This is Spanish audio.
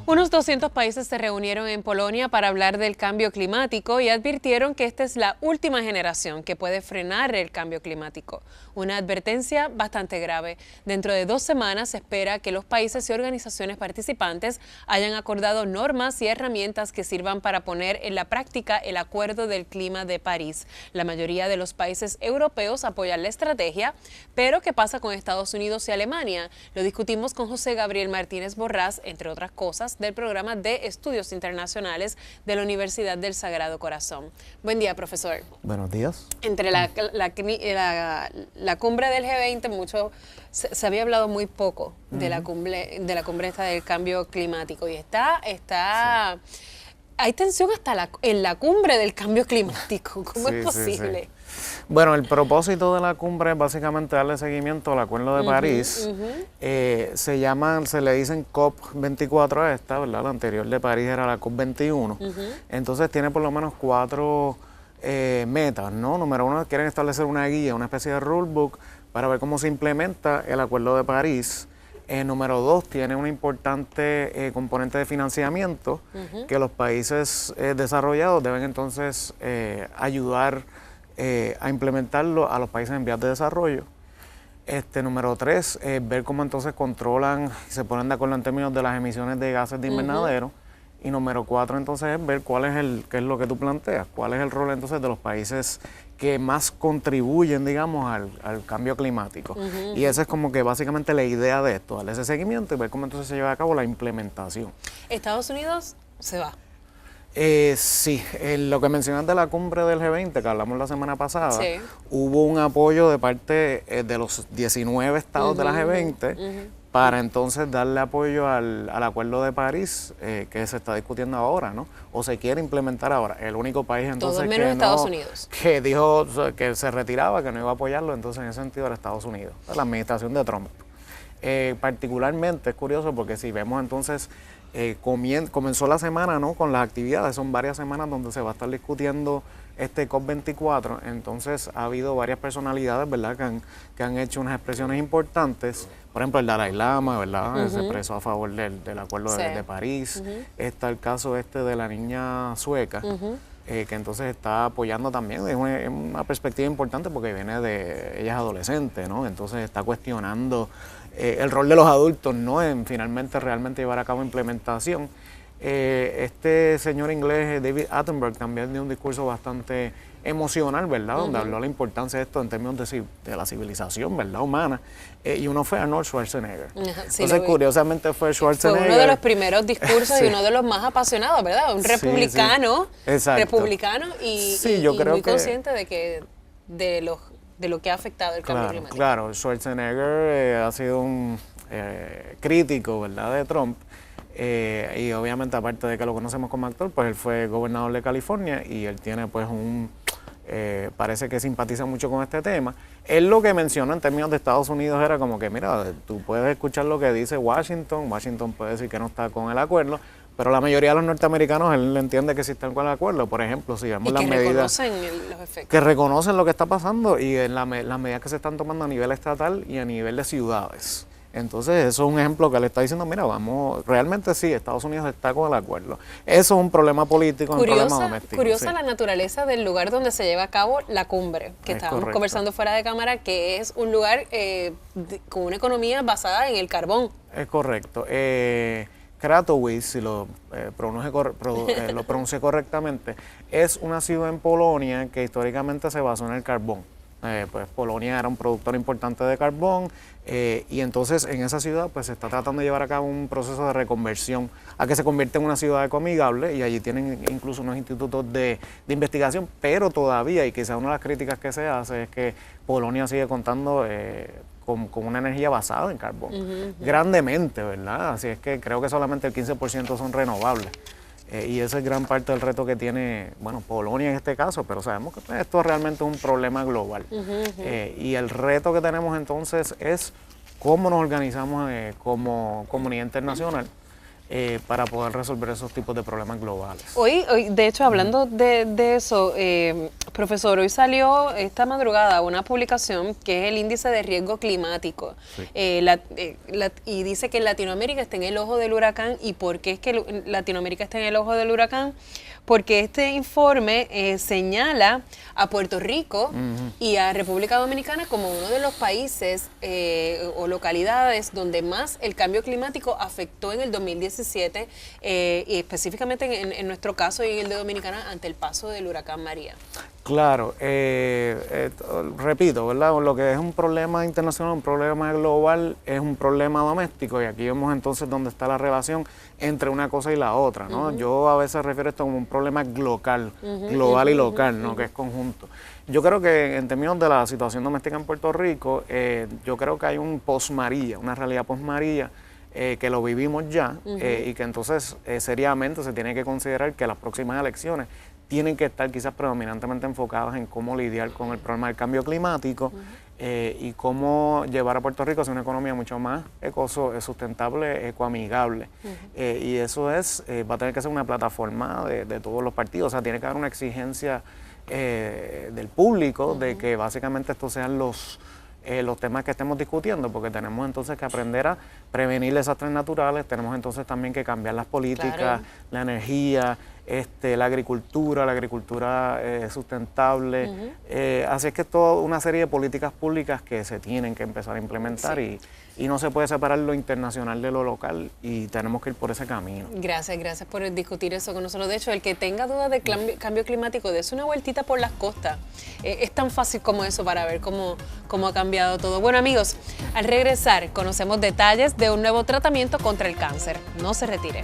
Unos 200 países se reunieron en Polonia para hablar del cambio climático y advirtieron que esta es la última generación que puede frenar el cambio climático. Una advertencia bastante grave. Dentro de 2 semanas se espera que los países y organizaciones participantes hayan acordado normas y herramientas que sirvan para poner en la práctica el Acuerdo del Clima de París. La mayoría de los países europeos apoyan la estrategia, pero ¿qué pasa con Estados Unidos y Alemania? Lo discutimos con José Gabriel Martínez Borrás, entre otras cosas, del Programa de Estudios Internacionales de la Universidad del Sagrado Corazón. Buen día, profesor. Buenos días. Entre la cumbre del G20, se había hablado muy poco de la cumbre esta del cambio climático y hay tensión hasta en la cumbre del cambio climático. ¿Cómo es posible? Bueno, el propósito de la cumbre es básicamente darle seguimiento al Acuerdo de París. Se le dicen COP24 a esta, ¿verdad? La anterior de París era la COP21. Entonces tiene por lo menos 4 metas, ¿no? Número 1, quieren establecer una guía, una especie de rulebook para ver cómo se implementa el Acuerdo de París. Número 2, tiene un importante componente de financiamiento que los países desarrollados deben entonces ayudar a implementarlo a los países en vías de desarrollo. Número 3, ver cómo entonces controlan y se ponen de acuerdo en términos de las emisiones de gases de invernadero. Y número 4, entonces, es ver qué es lo que tú planteas, cuál es el rol entonces de los países que más contribuyen, digamos, al cambio climático. Y esa es como que básicamente la idea de esto, darle ese seguimiento y ver cómo entonces se lleva a cabo la implementación. ¿Estados Unidos se va? Sí, lo que mencionas de la cumbre del G20, que hablamos la semana pasada, hubo un apoyo de parte de los 19 estados de la G20 para entonces darle apoyo al Acuerdo de París que se está discutiendo ahora, ¿no? O se quiere implementar ahora. El único país entonces todo menos Estados Unidos, que dijo que se retiraba, que no iba a apoyarlo, entonces en ese sentido era Estados Unidos, la administración de Trump. Particularmente es curioso porque si vemos entonces, comenzó la semana, ¿no?, con las actividades, son varias semanas donde se va a estar discutiendo este COP24, entonces ha habido varias personalidades, ¿verdad?, que han hecho unas expresiones importantes. Por ejemplo, el Dalai Lama, ¿verdad?, se expresó a favor del Acuerdo de París. Está el caso de la niña sueca, que entonces está apoyando también. Es una perspectiva importante porque ella es adolescente, ¿no? Entonces está cuestionando el rol de los adultos, ¿no?, en finalmente realmente llevar a cabo implementación. Este señor inglés, David Attenborough, también dio un discurso bastante emocional, ¿verdad?, donde habló de la importancia de esto en términos de la civilización, ¿verdad?, humana. Y uno fue Arnold Schwarzenegger. Entonces, curiosamente fue Schwarzenegger. Fue uno de los primeros discursos y uno de los más apasionados, ¿verdad? Un republicano, y yo creo muy consciente de lo que ha afectado el cambio climático. Claro, Schwarzenegger ha sido un crítico, ¿verdad?, de Trump. Y obviamente, aparte de que lo conocemos como actor, pues él fue gobernador de California y él tiene pues parece que simpatiza mucho con este tema. Él lo que mencionó en términos de Estados Unidos era como que, mira, tú puedes escuchar lo que dice Washington puede decir que no está con el acuerdo, pero la mayoría de los norteamericanos, él entiende que sí están con el acuerdo. Por ejemplo, si vemos las medidas reconocen los efectos. Que reconocen lo que está pasando y en las medidas que se están tomando a nivel estatal y a nivel de ciudades. Entonces, eso es un ejemplo que le está diciendo, mira, realmente sí, Estados Unidos está con el acuerdo. Eso es un problema político, un problema doméstico. Curiosa la naturaleza del lugar donde se lleva a cabo la cumbre, que estábamos conversando fuera de cámara, que es un lugar con una economía basada en el carbón. Es correcto. Katowice, si lo pronuncié correctamente, es una ciudad en Polonia que históricamente se basó en el carbón. Pues Polonia era un productor importante de carbón y entonces en esa ciudad pues se está tratando de llevar a cabo un proceso de reconversión a que se convierta en una ciudad ecoamigable y allí tienen incluso unos institutos de investigación, pero todavía, y quizás una de las críticas que se hace es que Polonia sigue contando con una energía basada en carbón, grandemente, ¿verdad? Así es que creo que solamente el 15% son renovables. Y esa es gran parte del reto que tiene, bueno, Polonia en este caso, pero sabemos que esto realmente es un problema global. Y el reto que tenemos entonces es cómo nos organizamos como comunidad internacional para poder resolver esos tipos de problemas globales. Hoy de hecho, hablando de eso, profesor, hoy salió esta madrugada una publicación que es el índice de riesgo climático. Sí. Y dice que Latinoamérica está en el ojo del huracán. ¿Y por qué es que Latinoamérica está en el ojo del huracán? Porque este informe señala a Puerto Rico y a República Dominicana como uno de los países o localidades donde más el cambio climático afectó en el 2017 y específicamente en nuestro caso y en el de Dominicana ante el paso del huracán María. Claro, repito, ¿verdad? Lo que es un problema internacional, un problema global, es un problema doméstico y aquí vemos entonces dónde está la relación entre una cosa y la otra, ¿no? Yo a veces refiero esto como un problema global y local, ¿no? Que es conjunto. Yo creo que en términos de la situación doméstica en Puerto Rico, yo creo que hay un post-María, una realidad post-María, que lo vivimos ya y que entonces seriamente se tiene que considerar que las próximas elecciones tienen que estar quizás predominantemente enfocadas en cómo lidiar con el problema del cambio climático y cómo llevar a Puerto Rico hacia una economía mucho más sustentable, ecoamigable. Y eso va a tener que ser una plataforma de todos los partidos, o sea, tiene que haber una exigencia del público de que básicamente estos sean los temas que estemos discutiendo, porque tenemos entonces que aprender a prevenir desastres naturales, tenemos entonces también que cambiar las políticas, claro, la energía, la agricultura sustentable, así es que es toda una serie de políticas públicas que se tienen que empezar a implementar y no se puede separar lo internacional de lo local y tenemos que ir por ese camino. Gracias por discutir eso con nosotros. De hecho, el que tenga dudas de cambio climático, dése una vueltita por las costas. Es tan fácil como eso para ver cómo ha cambiado todo. Bueno, amigos, al regresar conocemos detalles de un nuevo tratamiento contra el cáncer. No se retire.